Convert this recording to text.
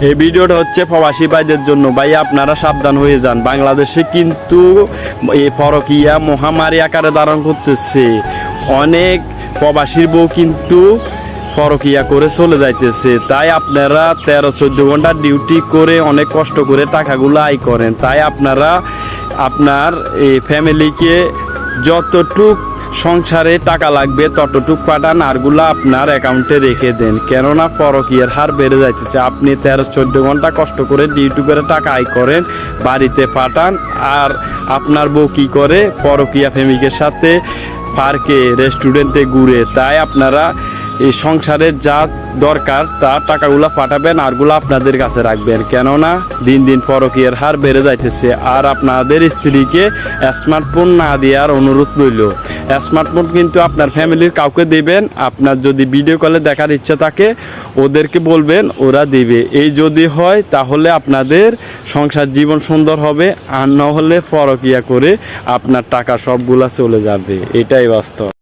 এই ভিডিওটা হচ্ছে প্রবাসী ভাইদের জন্য। ভাই আপনারা সাবধান হয়ে যান, বাংলাদেশে কিন্তু এই পরকীয়া মহামারী আকারে ধারণ করতেছে। অনেক প্রবাসীর বউ কিন্তু পরকীয়া করে চলে যাইতেছে। তাই আপনারা 13-14 ঘন্টা ডিউটি করে অনেক কষ্ট করে টাকাগুলো আয় করেন। তাই আপনারা আপনার এই ফ্যামিলিকে যতটুক সংসারে টাকা লাগবে ততটুক পাঠান, আরগুলা আপনার অ্যাকাউন্টে রেখে দেন। কেননা পরকীয়ার হার বেড়ে যাইতেছে। আপনি 13-14 ঘন্টা কষ্ট করে ডিউটি করে টাকা আয় করেন, বাড়িতে পাঠান, আর আপনার বউ কী করে পরকীয়া প্রেমিকের সাথে পার্কে রেস্টুরেন্টে ঘুরে। তাই আপনারা এই সংসারের যা দরকার তা টাকাগুলো পাঠাবেন, আরগুলো আপনাদের কাছে রাখবেন। কেননা দিন দিন পরকীয়ার হার বেড়ে যাইতেছে। আর আপনাদের স্ত্রীকে স্মার্টফোন না দেওয়ার অনুরোধ রইল। স্মার্টফোন কিন্তু আপনার ফ্যামিলির কাউকে দেবেন। আপনার যদি ভিডিও কলে দেখার ইচ্ছা থাকে ওদেরকে বলবেন, ওরা দেবে। এই যদি হয় তাহলে আপনাদের সংসার জীবন সুন্দর হবে, আর না হলে পরকীয়া করে আপনার টাকা সবগুলা চলে যাবে। এটাই বাস্তব।